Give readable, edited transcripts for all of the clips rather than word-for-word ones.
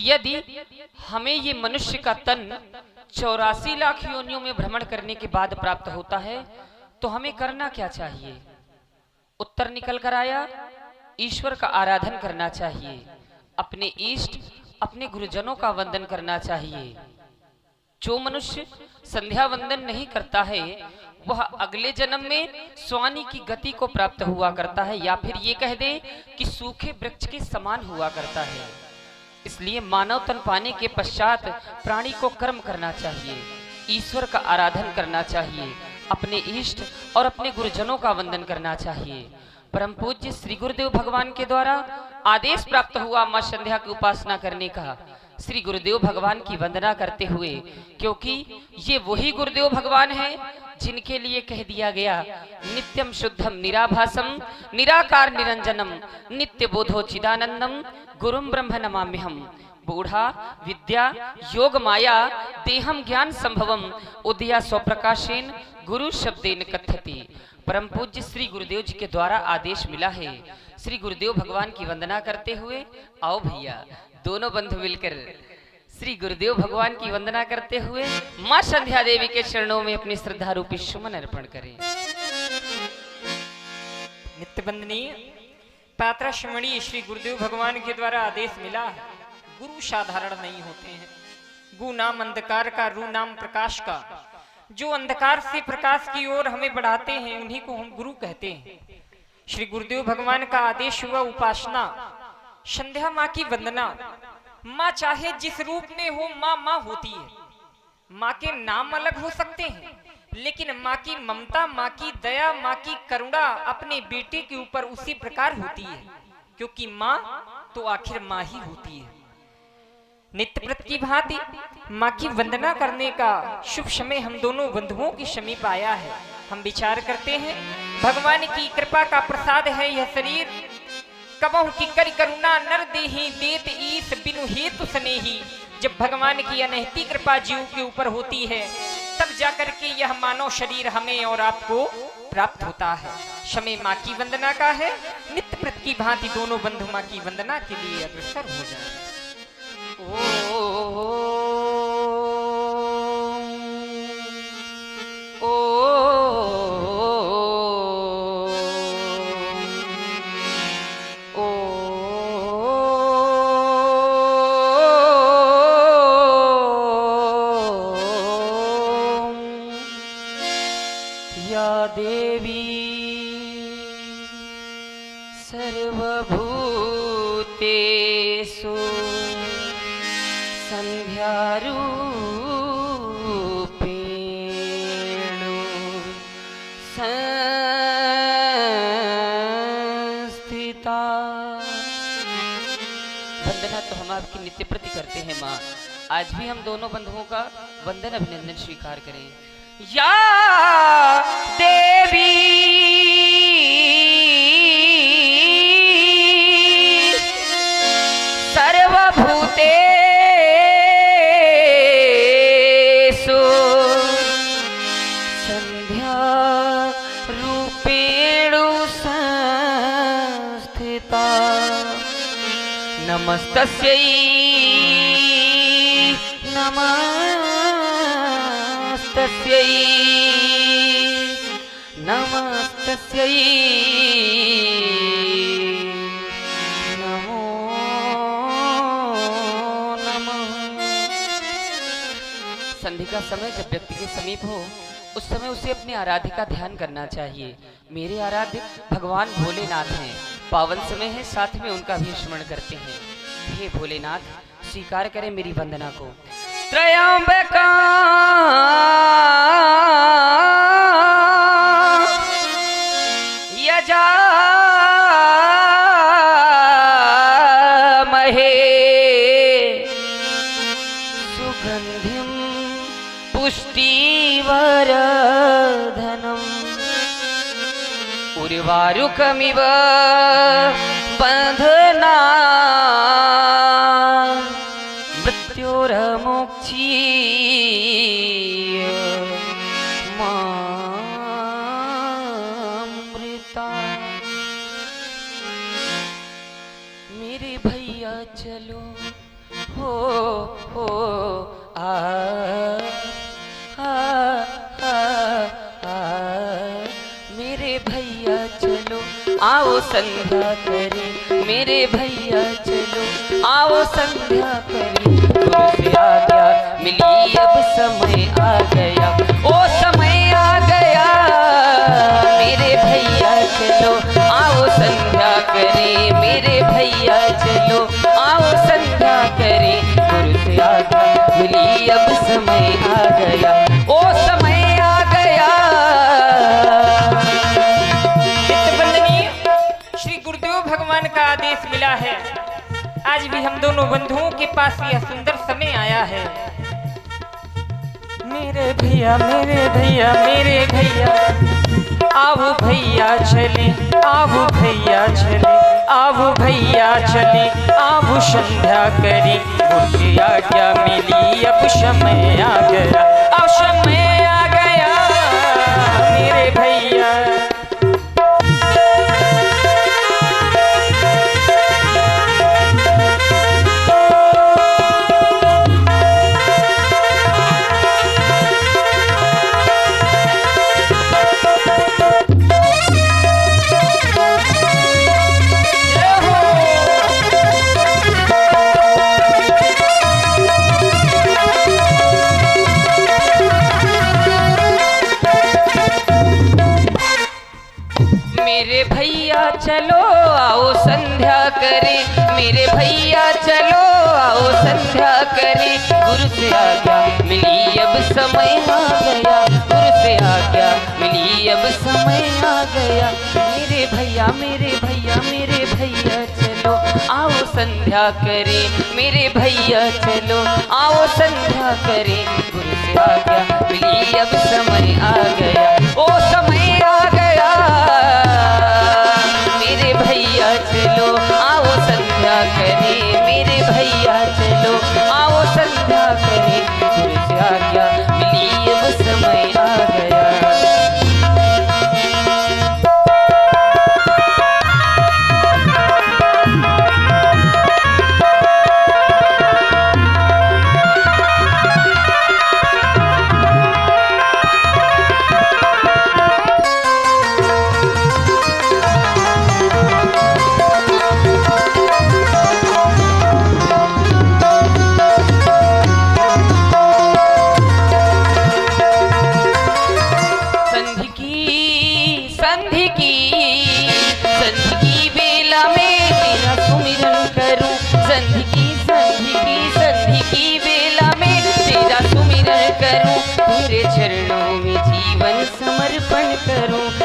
यदि हमें ये मनुष्य का तन 84 लाख योनियों में भ्रमण करने के बाद प्राप्त होता है तो हमें करना क्या चाहिए? उत्तर निकल कर आया, ईश्वर का आराधन करना चाहिए, अपने इष्ट अपने गुरुजनों का वंदन करना चाहिए। जो मनुष्य संध्या वंदन नहीं करता है वह अगले जन्म में स्वानी की गति को प्राप्त हुआ करता है, या फिर ये कह दे कि सूखे वृक्ष के समान हुआ करता है। इसलिए मानव तन पाने के पश्चात प्राणी को कर्म करना चाहिए, ईश्वर का आराधन करना चाहिए, अपने इष्ट और अपने गुरुजनों का वंदन करना चाहिए। परम पूज्य श्री गुरुदेव भगवान के द्वारा आदेश प्राप्त हुआ मां संध्या की उपासना करने का। श्री गुरुदेव भगवान की वंदना करते हुए, क्योंकि ये वही गुरुदेव भगवान हैं जिनके लिए कह दिया गया नित्यम शुद्धम निराभासम निराकार निरंजनम नित्य बोधो चिदानंदम गुरुम ब्रह्म नमाम्यहम। बूढ़ा विद्या योग माया देहम ज्ञान संभवम उदया स्वप्रकाशेन गुरु शब्देन कथ्यति। परम पूज्य श्री गुरुदेव जी के द्वारा आदेश मिला है। श्री गुरुदेव भगवान की वंदना करते हुए आओ भैया दोनों बंधु मिलकर श्री गुरुदेव भगवान की वंदना करते हुए मां संध्या देवी के चरणों में अपनी श्रद्धा रूपी सुमन अर्पण करें। नित्य बंदनीय पात्रा श्रमणीय श्री गुरुदेव भगवान के द्वारा आदेश मिला है। गुरु साधारण नहीं होते हैं। गु नाम अंधकार का, रू नाम प्रकाश का। जो अंधकार से प्रकाश की ओर हमें बढ़ाते हैं उन्हीं को हम गुरु कहते हैं। श्री गुरुदेव भगवान का आदेश हुआ उपासना, संध्या माँ की वंदना। माँ चाहे जिस रूप में हो, माँ माँ होती है। माँ के नाम अलग हो सकते हैं लेकिन माँ की ममता, माँ की दया, माँ की करुणा अपने बेटे के ऊपर उसी प्रकार होती है, क्योंकि माँ तो आखिर माँ ही होती है। नित्य व्रत की भांति माँ की वंदना करने का शुभ समय हम दोनों बंधुओं के समीप आया है। हम विचार करते हैं भगवान की कृपा का प्रसाद है यह शरीर। कबहु की करी करुणा नर देहि देत ईस बिनु हेतु स्नेही। जब भगवान की अनहती कृपा जीव के ऊपर होती है तब जाकर के यह मानव शरीर हमें और आपको प्राप्त होता है। समय माँ की वंदना का है। नित्य व्रत की भांति दोनों बंधु माँ की वंदना के लिए अग्रसर हो जाए। या देवी सर्वभूतेषु संध्यारूपेण संस्थिता। वंदना तो हम आपकी नित्य प्रति करते हैं माँ। आज भी हम दोनों बंधुओं का वंदन अभिनंदन स्वीकार करें। या देवी सर्वभूतेषु संध्या रूपेण संस्थिता। नमस्तस्यै नमस्तस्यै नमस्तस्यै नमो नमः। संधि का समय जब व्यक्ति के समीप हो उस समय उसे अपने आराध्य का ध्यान करना चाहिए। मेरे आराध्य भगवान भोलेनाथ हैं। पावन समय है, साथ में उनका भी स्मरण करते हैं। हे भोलेनाथ स्वीकार करें मेरी वंदना को। त्रयंबका यजामहे सुगंधिं पुष्टिवर्धनम् उर्वारुकमिव बंधना मृत्योर्मोक्षीय मामृता। मेरे भैया चलो हो संध्या करे मेरे भैया चलो, आओ संध्या करे गुरु से आज्ञा मिली अब समय आ गया, ओ समय आ गया मेरे भैया चलो, आओ संध्या करे मेरे भैया चलो, आओ संध्या करे गुरु से आज्ञा मिली अब समय आ गया, ओ समय आ गया। श्री गुरुदेव भगवान का आदेश मिला है। आज भी हम दोनों बंधुओं के पास यह सुंदर समय आया है। मेरे भैया मेरे भैया मेरे भैया, आओ भैया चले, आओ भैया चले, आओ भैया चले, आओ संध्या करी गुरु की आज्ञा मिली अब समय आ गया, अब समय आ गया मेरे भैया। मेरे भैया चलो आओ संध्या करें, मेरे भैया चलो आओ संध्या करें, गुरु से आज्ञा मिली अब समय आ गया, गुरु से आज्ञा मिली अब समय आ गया, मेरे भैया मेरे भैया मेरे भैया चलो, आओ संध्या करें मेरे भैया चलो, आओ संध्या करें, गुरु से आज्ञा मिली अब समय आ गया, ओ समय आ गया मेरे भैया चलो, आओ संध्या करें मेरे भैया चलो, आओ संध्या करें, गुरु से आज्ञा मिली अब समय आ गया।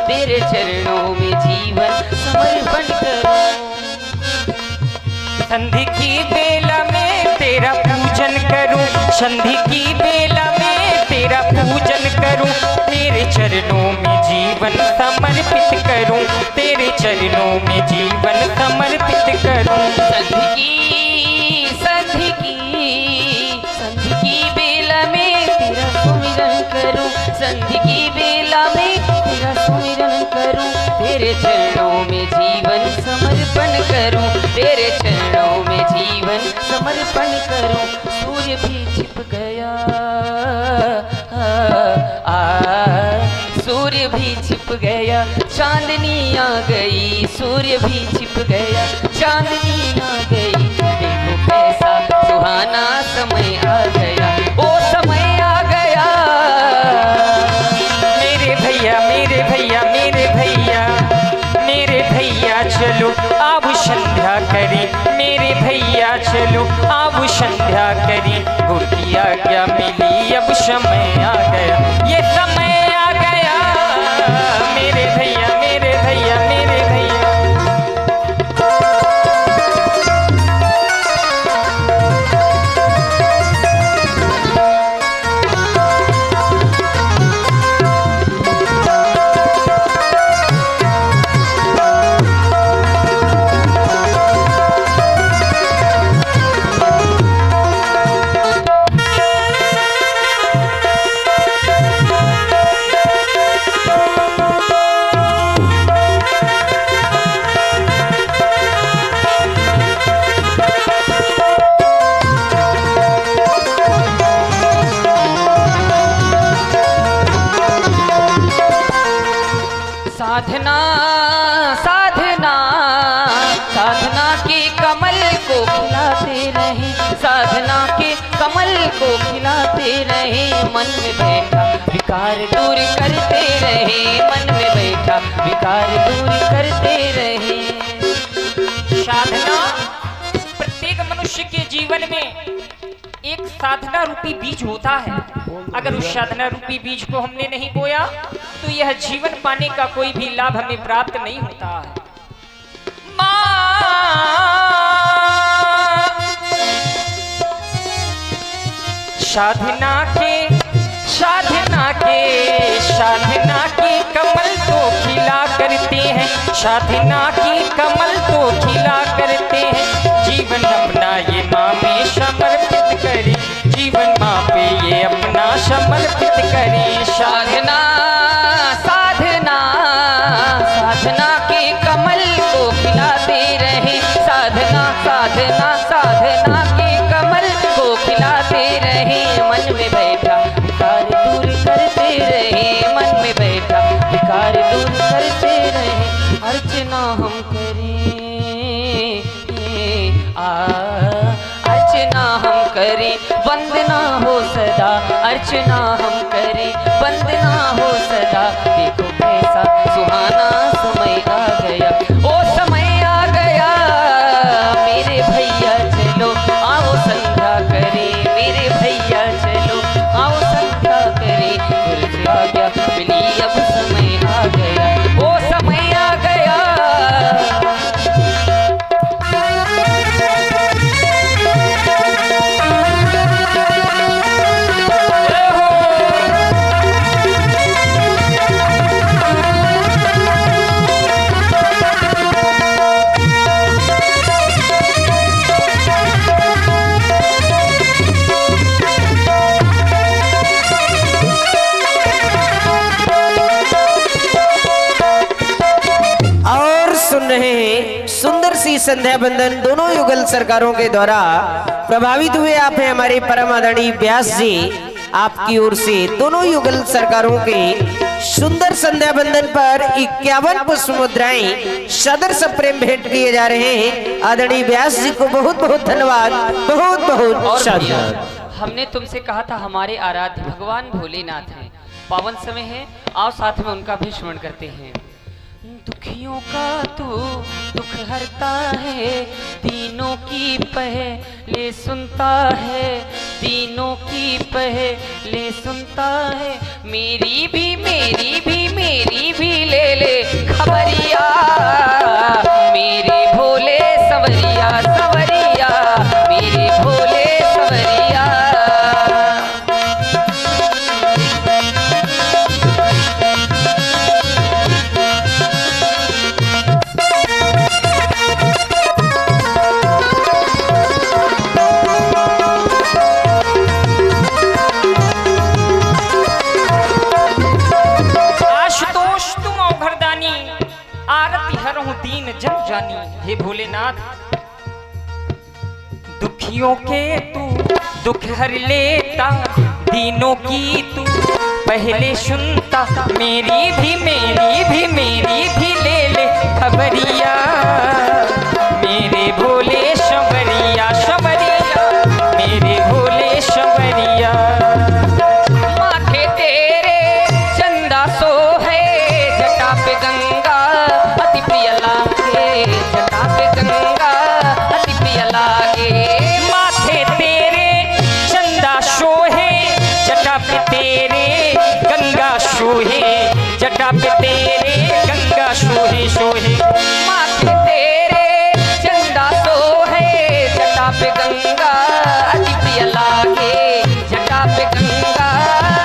तेरे चरणों में जीवन समर्पण करूं, संधि की बेला में तेरा पूजन करूं, संधि की बेला में तेरा पूजन करूं, तेरे चरणों में जीवन समर्पित करूं, तेरे चरणों में जीवन समर्पित करूं। संधि की बेला में तेरा सुमिरन करूं, संधि की बेला में तेरा सुमिरन करूं, तेरे चरणों में जीवन समर्पण करूं, तेरे चरणों में जीवन समर्पण करूं। सूर्य भी छिप गया, सूर्य भी छिप गया, चांदनी आ गई, सूर्य भी छिप गया, चांदनी आ गई, देखो कैसा सुहाना समय आ गया, ओ समय आ गया मेरे भैया मेरे भैया मेरे भैया मेरे भैया चलो, अब संध्या करी मेरे भैया चलो, अब संध्या करी गुरु की आज्ञा मिली अब समय आ गया, ये समय आ गया मेरे भैया मेरे भैया मेरे भैया। साधना साधना को खिलाते रहे, मन में बैठा विकार दूर करते रहे, मन में बैठा विकार दूर करते रहे। साधना प्रत्येक मनुष्य के जीवन में एक साधना रूपी बीज होता है। अगर उस साधना रूपी बीज को हमने नहीं बोया तो यह जीवन पाने का कोई भी लाभ हमें प्राप्त नहीं होता है। साधना के कमल तो खिला करते हैं, साधना की कमल तो खिला करते हैं। जीवन अपना ये माँ में समर्पित करें, जीवन माँ पे ये अपना समर्पित करें। साधना साधना साधना के कमल को खिलाते रहे, साधना साधना साधना के कमल को खिलाते रहे, मन में बैठा विकार दूर करते रहे, मन में बैठा विकार दूर करते रहे। अर्चना हम करें अर्चना हम करें, वंदना हो सदा, अर्चना हम करें, वंदना हो सदा। देखो कैसा सुहाना समय आ गया, ओ समय आ गया, मेरे भैया चलो आओ संध्या करें, मेरे भैया चलो आओ संध्या करें। गुरु से आज्ञा मिली अब समय आ गया, ओ समय आ गया। सुंदर सी संध्या बंदन दोनों युगल सरकारों के द्वारा प्रभावित हुए आप हैं हमारे परम आदरणीय व्यास जी। आपकी ओर से दोनों युगल सरकारों के सुंदर संध्या बंदन पर 51 पुष्प मुद्राएं सदर से प्रेम भेंट किए जा रहे हैं। आदरणीय व्यास जी को बहुत बहुत धन्यवाद, बहुत बहुत साधुवाद। हमने तुमसे कहा था हमारे आराध्य भगवान भोलेनाथ हैं, पावन समय है, आओ साथ में उनका भी स्मरण करते हैं। दुखियों का तू दुख हरता है, दीनों की पहले सुनता है, दीनों की पहले सुनता है। मेरी भी ले ले खबरिया, मेरे भोले सवरिया सवरिया, मेरे भोले सवरिया। दीन जन जानी, हे भोलेनाथ दुखियों के तू दुख हर लेता, दीनों की तू पहले सुनता। मेरी भी ले ले खबरिया, मेरे भोले शबरिया शबरिया, मेरे भोले शबरिया। माथे तेरे चंदा सो है, जटा पे गंगा अति प्रिय लागे, जटा पे गंगा अति प्रिय लागे। माथे तेरे चंदा शोहे, जटा पे तेरे गंगा शोहे, जटा पे तेरे गंगा शोहे शोहे। माथे तेरे चंदा सोहे, जटा पे गंगा अति प्रिय लागे, जटा पे गंगा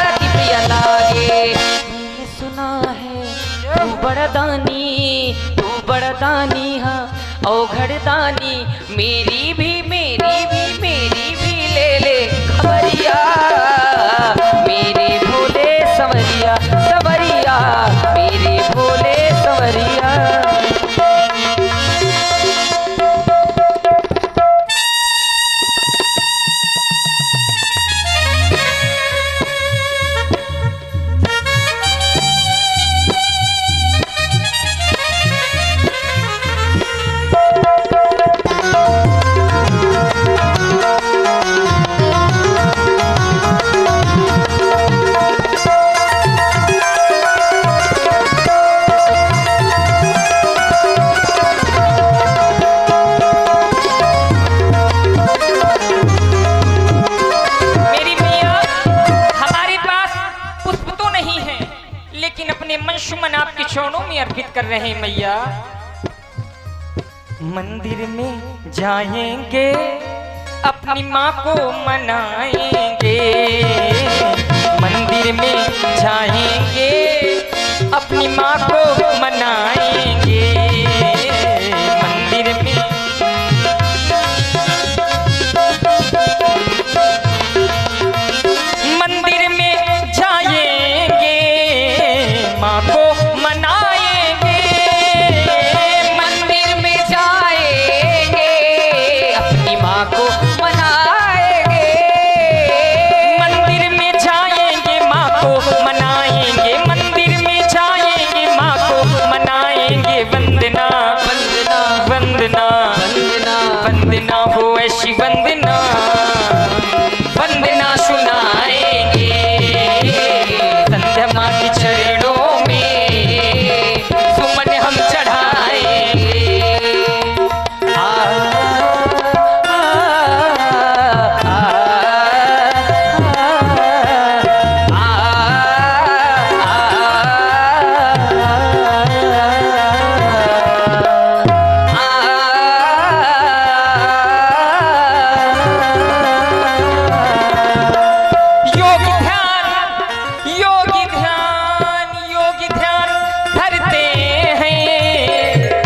अति प्रिय लागे। मैंने सुना है तू बड़ा दानी हाँ औघड़ दानी, मेरी भी ले ले खबरिया, मेरे भोले सवरिया सवरिया, मेरे भोले सवरिया। कर रहे हैं मैया। मंदिर में जाएंगे अपनी माँ को मनाएंगे, मंदिर में जाएंगे अपनी माँ को मनाएंगे, मंदिर में मंदिर में जाएंगे माँ को मनाएंगे, मंदिर में जाएंगे अपनी माँ को मनाएंगे, मंदिर में जाएंगे माँ को मनाएंगे, मंदिर में जाएंगे माँ को मनाएंगे। वंदना वंदना वंदना वंदना वंदना हो ऐसी वंदना, वंदना सुनाएंगे संध्या माँ के चरणों में सुमन हम चढ़ाएंगे। योगी ध्यान योगी ध्यान योगी ध्यान धरते हैं,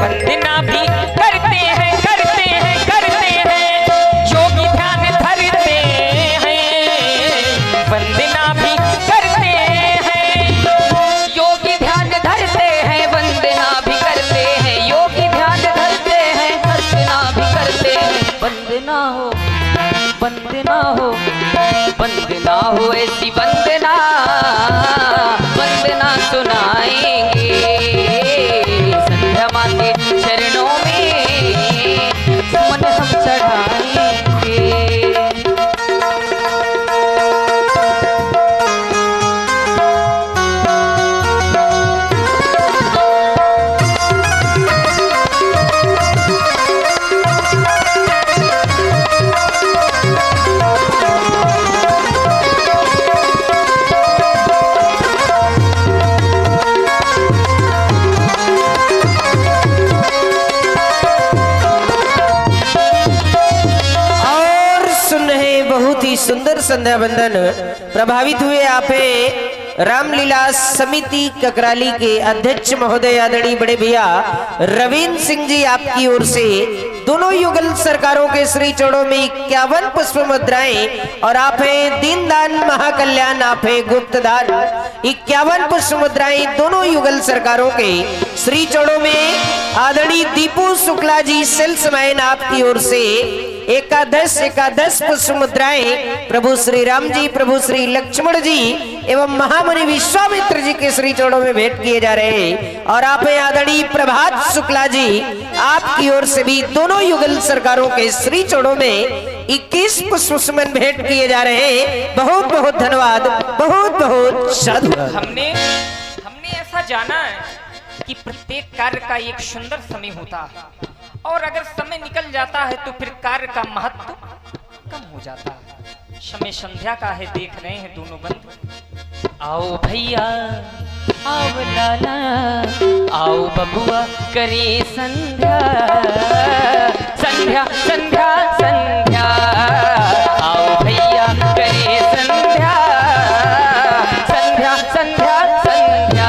वंदना भी करते हैं करते हैं करते हैं, योगी ध्यान धरते हैं, वंदना भी करते हैं, योगी ध्यान धरते हैं वंदना भी करते हैं, योगी ध्यान धरते हैं वंदना भी करते हैं। वंदना हो वंदना हो वंदना हो ऐसी वंदना, वंदना सुनाएंगे संध्या माँ के चरणों में सुमन हम चढ़ाएंगे। और सुन रहे हैं बहुत ही सुंदर संध्या बंदन। प्रभावित हुए आप हैं रामलीला समिति ककराली के अध्यक्ष महोदय आदरणीय बड़े भैया रविंद्र सिंह जी, आपकी ओर से दोनों युगल सरकारों के श्री चरणों में 51 पुष्प मुद्राएं, और आप हैं दीनदान महाकल्याण, आप हैं गुप्तदान। 51 पुष्प मुद्राएं दोनों युगल सरकारों के श्री चरणों में आदरणीय दीपू शुक्ला जी सेल्समैन, आपकी ओर से एकादश पुष्प मुद्राएं प्रभु श्री राम जी, प्रभु श्री लक्ष्मण जी एवं महामुनि विश्वामित्र जी के श्री चरणों में भेंट किए जा रहे हैं। और आप हैं आदरणीय प्रभात शुक्ला जी, आपकी ओर से भी दोनों युगल सरकारों के श्री चरणों में 21 पुष्प सुमन भेंट किए जा रहे हैं। बहुत बहुत धन्यवाद, बहुत बहुत साधुवाद। हमने ऐसा जाना है कि प्रत्येक कार्य का एक सुंदर समय होता है, और अगर समय निकल जाता है तो फिर कार्य का महत्व कम हो जाता है। समय संध्या का है, देख रहे हैं दोनों बंधु। आओ भैया आओ लाला आओ बबुआ करे संध्या संध्या संध्या संध्या, आओ भैया करे संध्या संध्या संध्या संध्या।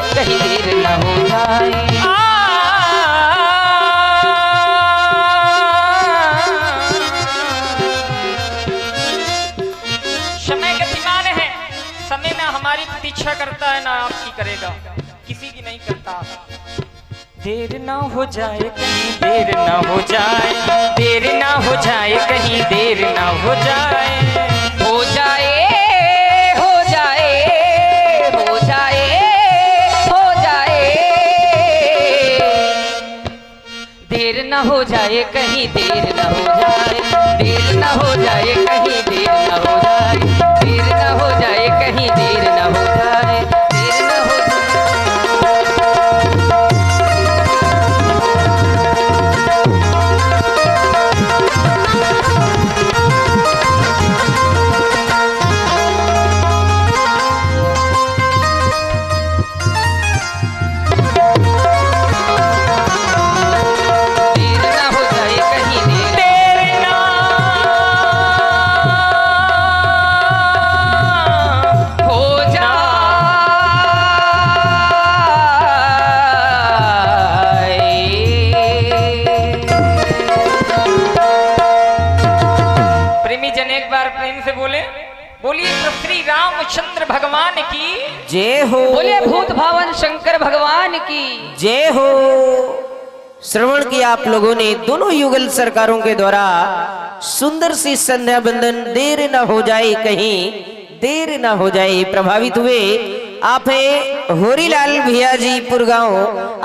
कहीं देर न हो जाए। समय गतिमान है, समय ना हमारी प्रतीक्षा करता है ना आपकी करेगा, किसी की नहीं करता। देर ना हो जाए कहीं देर ना हो जाए, देर ना हो जाए कहीं देर ना हो जाए। हो जाए हो जाए हो जाए हो जाए, देर ना हो जाए कहीं देर ना हो जाए, देर ना हो जाए कहीं देर ना हो जाए, देर ना हो जाए कहीं देर ना हो जाए, देर ना हो जाए। देर ना हो जाए कहीं देर हो जाए। प्रेमी जन एक बार प्रेम से बोले, बोलिए तो श्री रामचंद्र भगवान की जय हो। बोले भूत भावन शंकर भगवान की जय हो। श्रवण किया आप लोगों ने दोनों युगल सरकारों के द्वारा सुंदर सी संध्या बंदन देर न हो जाए कहीं देर न हो जाए प्रभावित हुए। आप हैं होरीलाल भैया जी पुरगांव,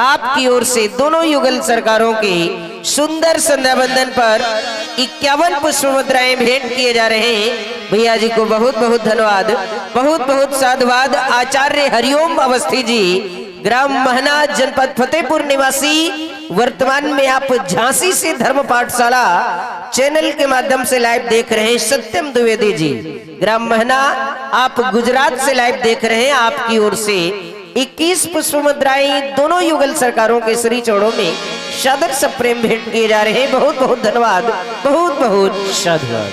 आपकी ओर से दोनों युगल सरकारों के सुंदर संध्या बंदन पर 51 पुष्प मुद्राएं भेंट किए जा रहे हैं। भैया जी को बहुत बहुत धन्यवाद, बहुत बहुत साधुवाद। आचार्य हरिओम अवस्थी जी, ग्राम महना, जनपद फतेहपुर निवासी, वर्तमान में आप झांसी से धर्म पाठशाला चैनल के माध्यम से लाइव देख रहे हैं। सत्यम द्विवेदी जी, ग्राम महना, आप गुजरात से लाइव देख रहे हैं। आपकी ओर से 21 पुष्प मुद्राएं दोनों युगल सरकारों के श्री चरणों में सादर सप्रेम भेंट किए जा रहे हैं। बहुत बहुत धन्यवाद, बहुत बहुत साधुवाद।